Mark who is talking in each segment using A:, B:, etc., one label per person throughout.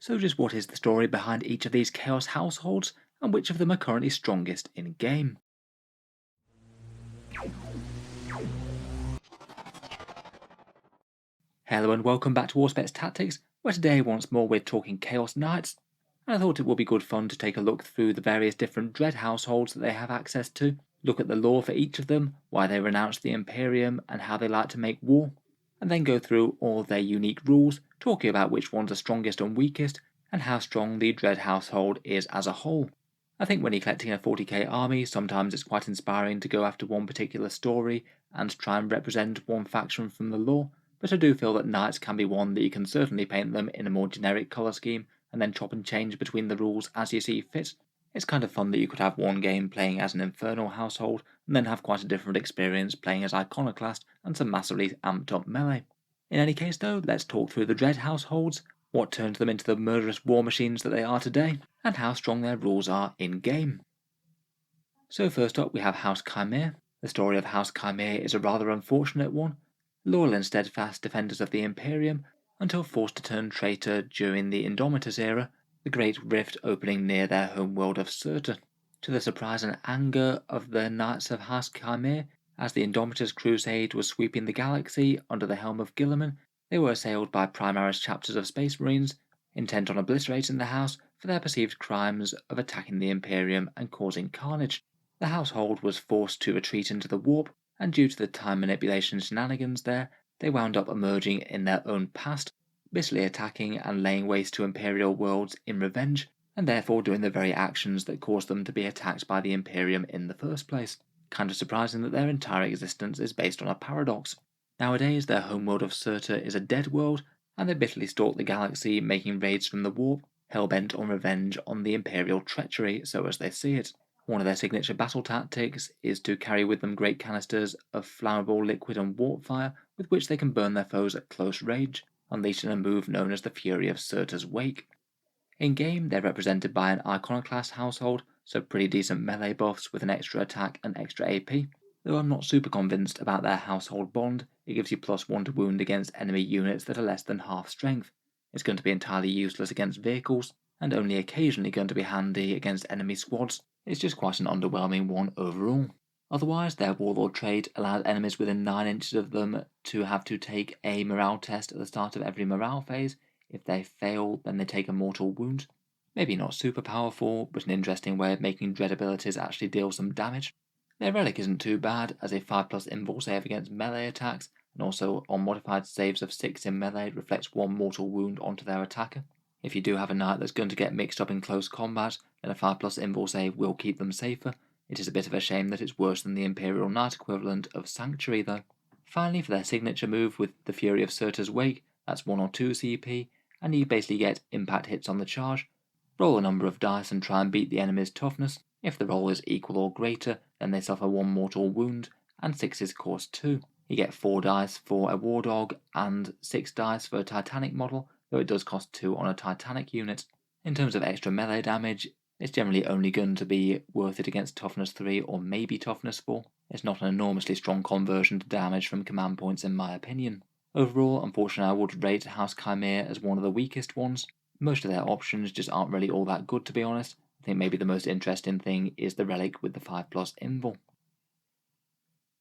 A: So just what is the story behind each of these Chaos households, and which of them are currently strongest in game? Hello and welcome back to Auspex Tactics, where today once more we're talking Chaos Knights, and I thought it would be good fun to take a look through the various different Dread households that they have access to, look at the lore for each of them, why they renounced the Imperium and how they like to make war, and then go through all their unique rules, talking about which ones are strongest and weakest, and how strong the Dread household is as a whole. I think when you're collecting a 40k army, sometimes it's quite inspiring to go after one particular story and try and represent one faction from the lore, but I do feel that Knights can be one that you can certainly paint them in a more generic colour scheme and then chop and change between the rules as you see fit. It's kind of fun that you could have one game playing as an Infernal household and then have quite a different experience playing as Iconoclast and some massively amped up melee. In any case though, let's talk through the Dread households, what turns them into the murderous war machines that they are today, and how strong their rules are in game. So first up we have House Khymere. The story of House Khymere is a rather unfortunate one. Loyal and steadfast defenders of the Imperium until forced to turn traitor during the Indomitus era, the Great Rift opening near their homeworld of Cirta. To the surprise and anger of the Knights of House Khymere, as the Indomitus Crusade was sweeping the galaxy under the helm of Guilliman, they were assailed by Primaris chapters of Space Marines, intent on obliterating the house for their perceived crimes of attacking the Imperium and causing carnage. The household was forced to retreat into the warp, and due to the time manipulation shenanigans there, they wound up emerging in their own past, bitterly attacking and laying waste to Imperial worlds in revenge, and therefore doing the very actions that caused them to be attacked by the Imperium in the first place. Kind of surprising that their entire existence is based on a paradox. Nowadays, their homeworld of Cirta is a dead world, and they bitterly stalk the galaxy, making raids from the warp, hell-bent on revenge on the Imperial treachery, so as they see it. One of their signature battle tactics is to carry with them great canisters of flammable liquid and warp fire with which they can burn their foes at close range, unleashed in a move known as the Fury of Cirta's Wake. In game, they're represented by an Iconoclast household, so pretty decent melee buffs with an extra attack and extra AP, though I'm not super convinced about their household bond. It gives you +1 to wound against enemy units that are less than half strength. It's going to be entirely useless against vehicles, and only occasionally going to be handy against enemy squads. It's just quite an underwhelming one overall. Otherwise, their Warlord trait allows enemies within 9 inches of them to have to take a morale test at the start of every morale phase. If they fail, then they take a mortal wound. Maybe not super powerful, but an interesting way of making dread abilities actually deal some damage. Their relic isn't too bad, as a 5+ invul save against melee attacks, and also on modified saves of 6 in melee reflects 1 mortal wound onto their attacker. If you do have a knight that's going to get mixed up in close combat, then a 5+ invul save will keep them safer. It is a bit of a shame that it's worse than the Imperial Knight equivalent of Sanctuary though. Finally, for their signature move with the Fury of Cirta's Wake, that's 1 or 2 CP, and you basically get impact hits on the charge. Roll a number of dice and try and beat the enemy's toughness. If the roll is equal or greater, then they suffer 1 mortal wound, and 6 cost 2. You get 4 dice for a War Dog and 6 dice for a Titanic model, though it does cost 2 on a Titanic unit. In terms of extra melee damage, it's generally only going to be worth it against toughness 3 or maybe toughness 4. It's not an enormously strong conversion to damage from command points in my opinion. Overall, unfortunately I would rate House Khymere as one of the weakest ones. Most of their options just aren't really all that good to be honest. I think maybe the most interesting thing is the relic with the 5+ invul.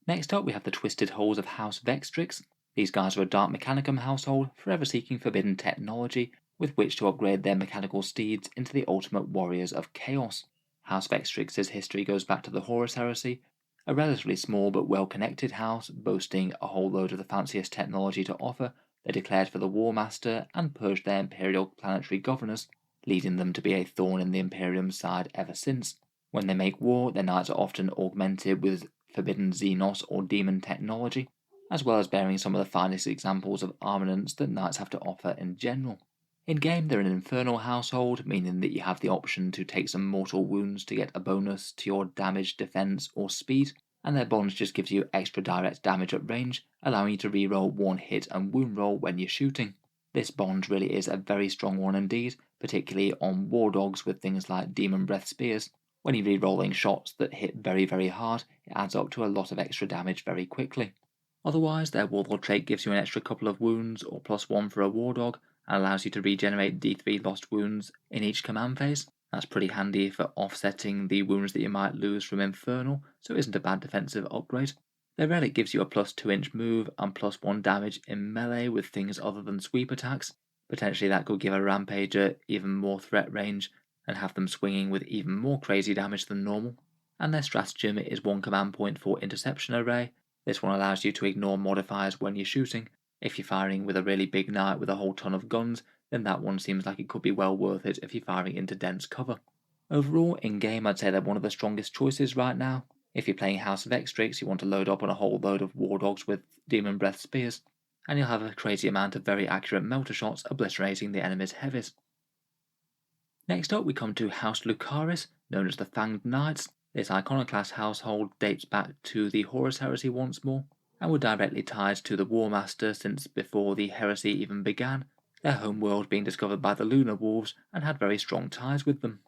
A: Next up we have the Twisted Holes of House Vextrix. These guys are a Dark Mechanicum household, forever seeking forbidden technology with which to upgrade their mechanical steeds into the ultimate warriors of chaos. House Vextrix's history goes back to the Horus Heresy, a relatively small but well-connected house boasting a whole load of the fanciest technology to offer. They declared for the War Master and purged their imperial planetary governors, leading them to be a thorn in the Imperium's side ever since. When they make war, their knights are often augmented with forbidden Xenos or demon technology, as well as bearing some of the finest examples of armaments that knights have to offer in general. In-game, they're an Infernal household, meaning that you have the option to take some mortal wounds to get a bonus to your damage, defense, or speed, and their bonds just gives you extra direct damage at range, allowing you to reroll 1 hit and wound roll when you're shooting. This bond really is a very strong one indeed, particularly on War Dogs with things like Demon Breath Spears. When you're re-rolling shots that hit very hard, it adds up to a lot of extra damage very quickly. Otherwise, their Warlord trait gives you an extra couple of wounds or +1 for a War Dog, and allows you to regenerate D3 lost wounds in each command phase. That's pretty handy for offsetting the wounds that you might lose from Infernal, so it isn't a bad defensive upgrade. Their relic gives you a plus 2-inch move and plus 1 damage in melee with things other than sweep attacks. Potentially that could give a Rampager even more threat range and have them swinging with even more crazy damage than normal. And their stratagem is 1 command point for Interception Array. This one allows you to ignore modifiers when you're shooting. If you're firing with a really big knight with a whole ton of guns, then that one seems like it could be well worth it if you're firing into dense cover. Overall, in game I'd say they're one of the strongest choices right now. If you're playing House Vextrix, you want to load up on a whole load of War Dogs with Demon Breath Spears, and you'll have a crazy amount of very accurate melter shots obliterating the enemy's heavies. Next up we come to House Lucaris, known as the Fanged Knights. This iconoclast household dates back to the Horus Heresy once more, and were directly tied to the War Master since before the heresy even began, their homeworld being discovered by the Lunar Wolves and had very strong ties with them.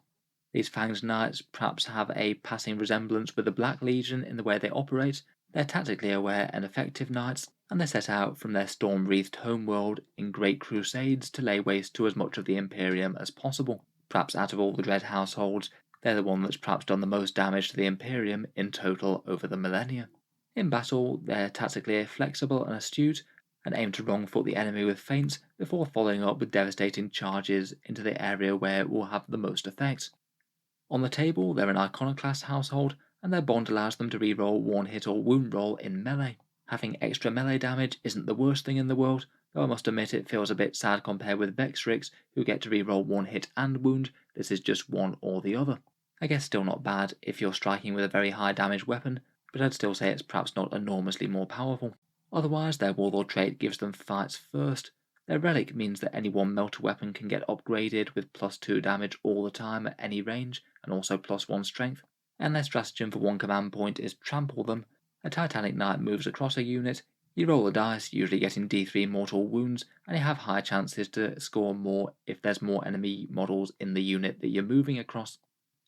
A: These Fanged Knights perhaps have a passing resemblance with the Black Legion in the way they operate. They're tactically aware and effective knights, and they set out from their storm-wreathed homeworld in great crusades to lay waste to as much of the Imperium as possible. Perhaps out of all the Dread households, they're the one that's perhaps done the most damage to the Imperium in total over the millennia. In battle, they're tactically flexible and astute, and aim to wrong-foot the enemy with feints before following up with devastating charges into the area where it will have the most effect. On the table, they're an iconoclast household, and their bond allows them to reroll one hit or wound roll in melee. Having extra melee damage isn't the worst thing in the world, though I must admit it feels a bit sad compared with Vextrix, who get to reroll one hit and wound. This is just one or the other. I guess still not bad if you're striking with a very high damage weapon, but I'd still say it's perhaps not enormously more powerful. Otherwise, their Warlord trait gives them fights first. Their relic means that any one melter weapon can get upgraded with plus 2 damage all the time at any range, and also plus 1 strength. And their stratagem for 1 command point is Trample Them. A Titanic Knight moves across a unit, you roll a dice, usually getting D3 mortal wounds, and you have high chances to score more if there's more enemy models in the unit that you're moving across.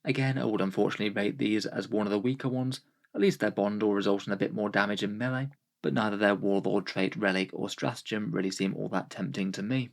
A: Again, I would unfortunately rate these as one of the weaker ones. At least their bond will result in a bit more damage in melee, but neither their Warlord trait, relic, or stratagem really seem all that tempting to me.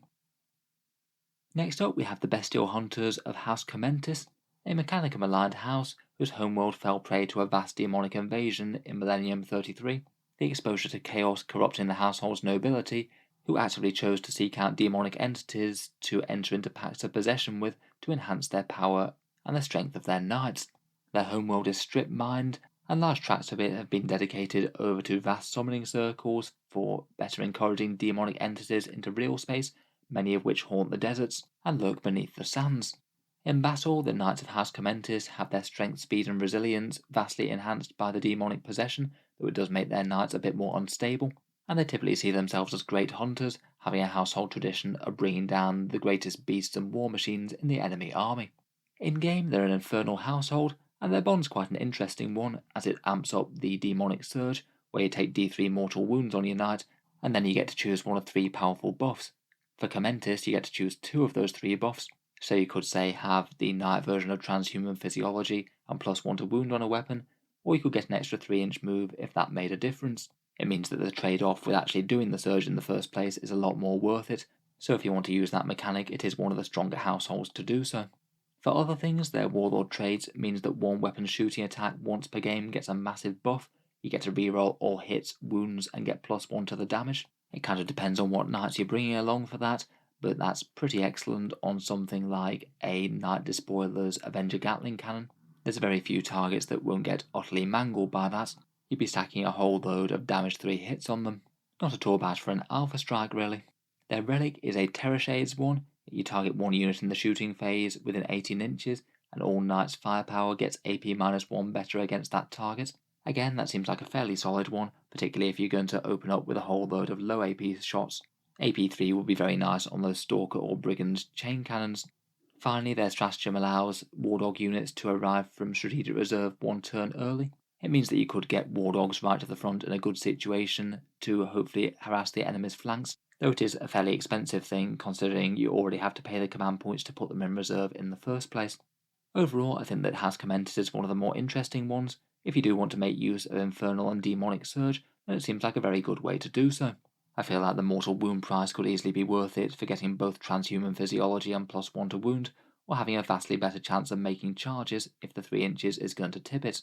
A: Next up we have the Bestial Hunters of House Khomentis, a Mechanicum-aligned house whose homeworld fell prey to a vast demonic invasion in Millennium 33. The exposure to chaos corrupting the household's nobility, who actively chose to seek out demonic entities to enter into pacts of possession with to enhance their power and the strength of their knights. Their homeworld is strip-mined, and large tracts of it have been dedicated over to vast summoning circles for better encouraging demonic entities into real space, many of which haunt the deserts and lurk beneath the sands. In battle, the Knights of House Khomentis have their strength, speed, and resilience vastly enhanced by the demonic possession, though it does make their knights a bit more unstable, and they typically see themselves as great hunters, having a household tradition of bringing down the greatest beasts and war machines in the enemy army. In-game, they're an infernal household, and their bond's quite an interesting one, as it amps up the demonic surge, where you take D3 mortal wounds on your knight, and then you get to choose one of 3 powerful buffs. For Khomentis, you get to choose 2 of those 3 buffs, so you could say have the knight version of transhuman physiology and plus 1 to wound on a weapon, or you could get an extra 3-inch move if that made a difference. It means that the trade-off with actually doing the surge in the first place is a lot more worth it, so if you want to use that mechanic, it is one of the stronger households to do so. For other things, their Warlord traits means that one weapon shooting attack once per game gets a massive buff. You get to reroll all hits, wounds, and get plus 1 to the damage. It kind of depends on what knights you're bringing along for that, but that's pretty excellent on something like a Knight Despoiler's Avenger Gatling Cannon. There's very few targets that won't get utterly mangled by that. You'd be stacking a whole load of damage 3 hits on them. Not at all bad for an Alpha Strike, really. Their relic is a Terror Shades one. You target one unit in the shooting phase within 18 inches, and all Knight's firepower gets AP-1 better against that target. Again, that seems like a fairly solid one, particularly if you're going to open up with a whole load of low AP shots. AP3 would be very nice on those Stalker or Brigand chain cannons. Finally, their stratagem allows War Dog units to arrive from Strategic Reserve 1 turn early. It means that you could get War Dogs right to the front in a good situation to hopefully harass the enemy's flanks, though it is a fairly expensive thing considering you already have to pay the command points to put them in reserve in the first place. Overall, I think that House Khomentis is one of the more interesting ones. If you do want to make use of Infernal and Demonic Surge, then it seems like a very good way to do so. I feel like the mortal wound price could easily be worth it for getting both transhuman physiology and +1 to wound, or having a vastly better chance of making charges if the 3 inches is going to tip it.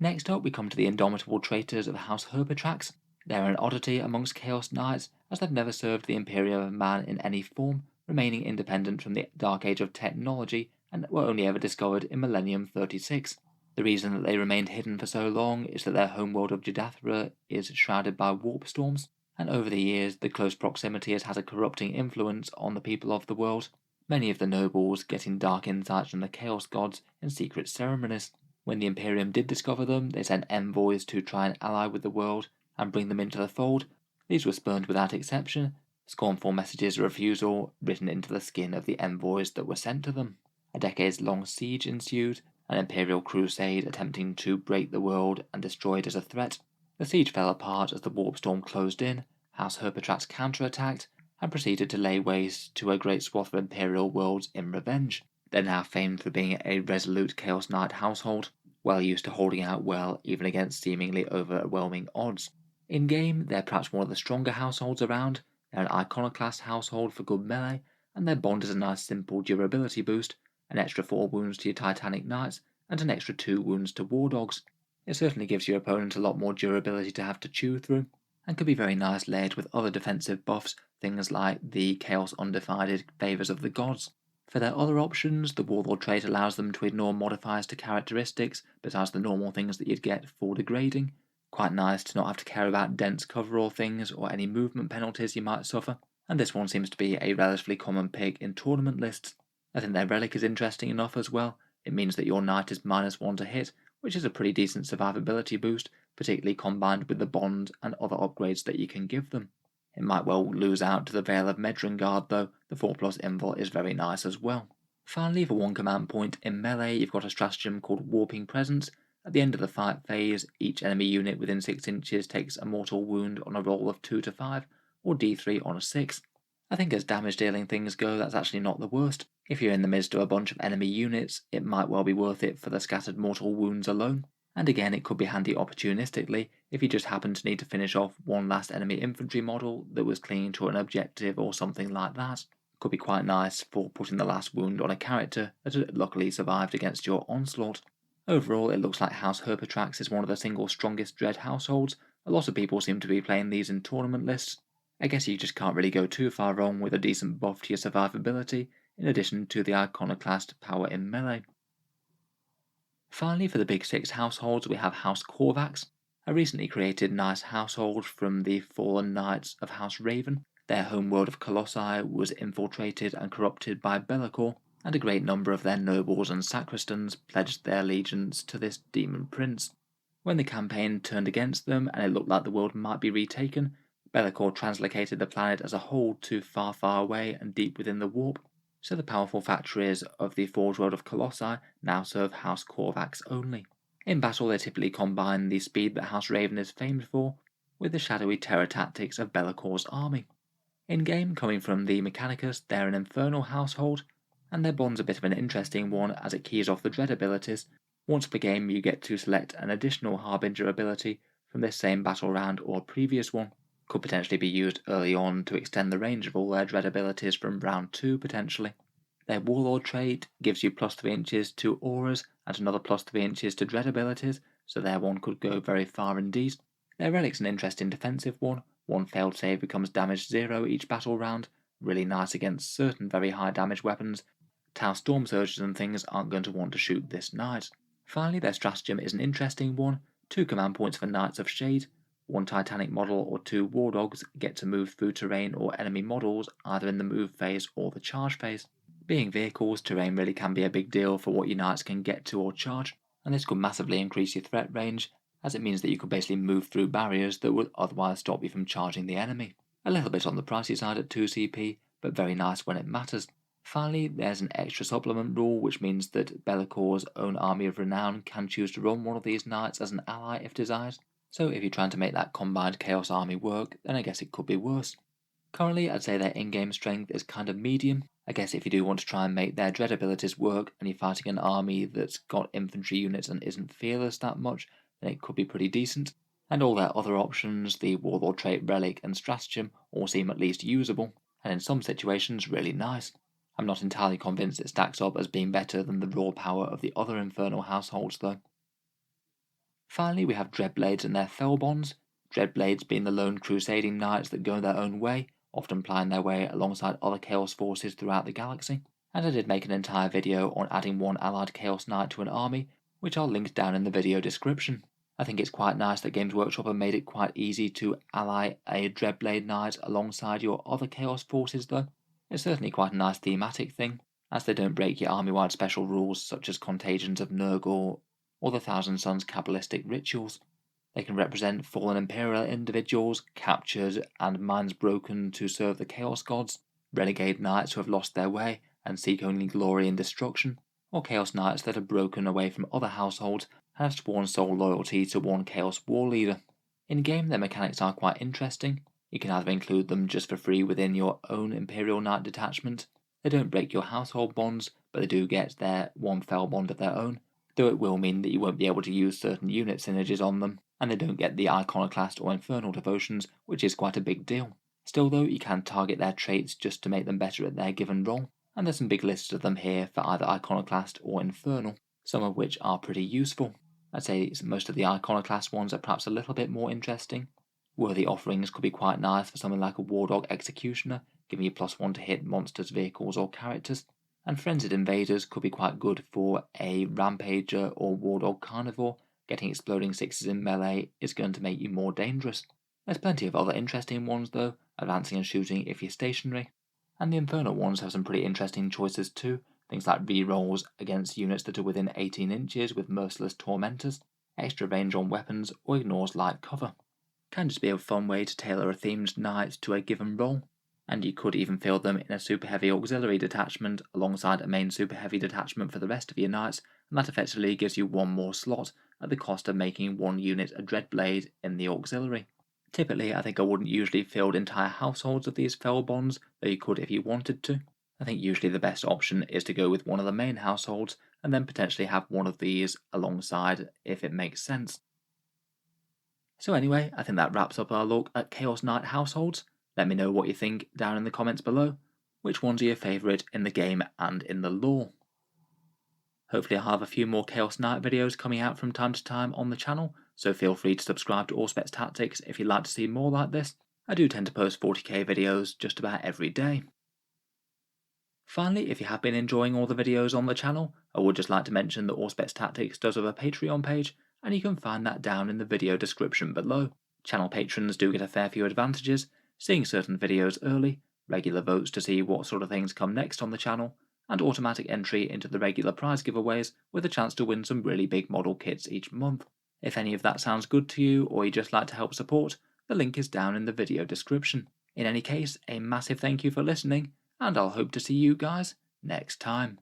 A: Next up we come to the indomitable traitors of House Herpetrax. They're an oddity amongst Chaos Knights, as they've never served the Imperium of Man in any form, remaining independent from the Dark Age of technology, and were only ever discovered in Millennium 36. The reason that they remained hidden for so long is that their homeworld of Jadathra is shrouded by warp storms, and over the years the close proximity has had a corrupting influence on the people of the world, many of the nobles getting dark insights from the Chaos Gods in secret ceremonies. When the Imperium did discover them, they sent envoys to try and ally with the world and bring them into the fold. These were spurned without exception, scornful messages of refusal written into the skin of the envoys that were sent to them. A decades-long siege ensued, an imperial crusade attempting to break the world and destroy it as a threat. The siege fell apart as the warp storm closed in, House Herpetrax counterattacked, and proceeded to lay waste to a great swath of imperial worlds in revenge. They're now famed for being a resolute Chaos Knight household, well used to holding out well even against seemingly overwhelming odds. In-game, they're perhaps one of the stronger households around. They're an iconoclast household for good melee, and their bond is a nice simple durability boost, an extra 4 wounds to your Titanic Knights, and an extra 2 wounds to War Dogs. It certainly gives your opponent a lot more durability to have to chew through, and could be very nice layered with other defensive buffs, things like the Chaos Undivided Favours of the Gods. For their other options, the Warlord trait allows them to ignore modifiers to characteristics besides the normal things that you'd get for degrading. Quite nice to not have to care about dense coverall things or any movement penalties you might suffer, and this one seems to be a relatively common pick in tournament lists. I think their relic is interesting enough as well. It means that your knight is -1 to hit, which is a pretty decent survivability boost, particularly combined with the bond and other upgrades that you can give them. It might well lose out to the Veil of Medringard though, the 4+ invul is very nice as well. Finally, for 1 command point in melee, you've got a stratagem called Warping Presence. At the end of the fight phase, each enemy unit within 6 inches takes a mortal wound on a roll of 2 to 5, or d3 on a 6. I think as damage dealing things go, that's actually not the worst. If you're in the midst of a bunch of enemy units, it might well be worth it for the scattered mortal wounds alone. And again, it could be handy opportunistically if you just happen to need to finish off one last enemy infantry model that was clinging to an objective or something like that. Could be quite nice for putting the last wound on a character that had luckily survived against your onslaught. Overall, it looks like House Herpetrax is one of the single strongest Dread households. A lot of people seem to be playing these in tournament lists. I guess you just can't really go too far wrong with a decent buff to your survivability, in addition to the iconoclast power in melee. Finally, for the big 6 households, we have House Korvax, a recently created nice household from the fallen knights of House Raven. Their homeworld of Colossi was infiltrated and corrupted by Be'lakor, and a great number of their nobles and sacristans pledged their allegiance to this demon prince. When the campaign turned against them and it looked like the world might be retaken, Be'lakor translocated the planet as a whole to far, far away and deep within the warp, so the powerful factories of the Forge World of Colossi now serve House Korvax only. In battle, they typically combine the speed that House Raven is famed for with the shadowy terror tactics of Bellacor's army. In-game, coming from the Mechanicus, they're an infernal household, and their bond's a bit of an interesting one as it keys off the Dread abilities. Once per game, you get to select an additional Harbinger ability from this same battle round or previous one. Could potentially be used early on to extend the range of all their Dread abilities from round 2 potentially. Their Warlord trait gives you +3 inches to auras and another +3 inches to Dread abilities, so their one could go very far indeed. Their relic's an interesting defensive one. One failed save becomes damage 0 each battle round, really nice against certain very high damage weapons. Tau Storm Surges and things aren't going to want to shoot this knight. Finally, their stratagem is an interesting one. 2 command points for Knights of Shade. 1 Titanic model or 2 War Dogs get to move through terrain or enemy models either in the move phase or the charge phase. Being vehicles, terrain really can be a big deal for what your knights can get to or charge, and this could massively increase your threat range, as it means that you could basically move through barriers that would otherwise stop you from charging the enemy. A little bit on the pricey side at 2 CP, but very nice when it matters. Finally, there's an extra supplement rule, which means that Bellacor's own army of renown can choose to run one of these knights as an ally if desired. So if you're trying to make that combined Chaos army work, then I guess it could be worse. Currently, I'd say their in-game strength is kind of medium. I guess if you do want to try and make their Dread abilities work and you're fighting an army that's got infantry units and isn't fearless that much, then it could be pretty decent. And all their other options, the Warlord trait, Relic and Stratagem, all seem at least usable, and in some situations really nice. I'm not entirely convinced it stacks up as being better than the raw power of the other Infernal households though. Finally, we have Dreadblades and their Fellbonds. Dreadblades being the lone crusading knights that go their own way, often plying their way alongside other Chaos forces throughout the galaxy. And I did make an entire video on adding one allied Chaos Knight to an army, which I'll link down in the video description. I think it's quite nice that Games Workshop have made it quite easy to ally a Dreadblade Knight alongside your other Chaos forces though. It's certainly quite a nice thematic thing, as they don't break your army-wide special rules such as Contagions of Nurgle or the Thousand Suns Kabbalistic rituals. They can represent fallen Imperial individuals, captured and minds broken to serve the Chaos Gods, renegade knights who have lost their way and seek only glory and destruction, or Chaos Knights that have broken away from other households and have sworn sole loyalty to one Chaos War Leader. In-game, their mechanics are quite interesting. You can either include them just for free within your own Imperial Knight detachment. They don't break your household bonds, but they do get their one fell bond of their own, though it will mean that you won't be able to use certain unit synergies on them, and they don't get the Iconoclast or Infernal devotions, which is quite a big deal. Still though, you can target their traits just to make them better at their given role, and there's some big lists of them here for either Iconoclast or Infernal, some of which are pretty useful. I'd say most of the Iconoclast ones are perhaps a little bit more interesting. Worthy offerings could be quite nice for something like a Wardog Executioner, giving you +1 to hit monsters, vehicles or characters, and Frenzied Invaders could be quite good for a Rampager or Wardog Carnivore. Getting exploding 6s in melee is going to make you more dangerous. There's plenty of other interesting ones though, advancing and shooting if you're stationary, and the Infernal ones have some pretty interesting choices too, things like rerolls against units that are within 18 inches with Merciless Tormentors, extra range on weapons, or ignores light cover. Can just be a fun way to tailor a themed knight to a given role, and you could even field them in a super heavy auxiliary detachment alongside a main super heavy detachment for the rest of your knights, and that effectively gives you one more slot at the cost of making one unit a Dreadblade in the auxiliary. Typically, I think I wouldn't usually field entire households of these fell bonds, though you could if you wanted to. I think usually the best option is to go with one of the main households and then potentially have one of these alongside if it makes sense. So anyway, I think that wraps up our look at Chaos Knight households. Let me know what you think down in the comments below. Which ones are your favourite in the game and in the lore? Hopefully I'll have a few more Chaos Knight videos coming out from time to time on the channel, so feel free to subscribe to Auspex Tactics if you'd like to see more like this. I do tend to post 40k videos just about every day. Finally, if you have been enjoying all the videos on the channel, I would just like to mention that Auspex Tactics does have a Patreon page, and you can find that down in the video description below. Channel patrons do get a fair few advantages, seeing certain videos early, regular votes to see what sort of things come next on the channel, and automatic entry into the regular prize giveaways with a chance to win some really big model kits each month. If any of that sounds good to you, or you'd just like to help support, the link is down in the video description. In any case, a massive thank you for listening, and I'll hope to see you guys next time.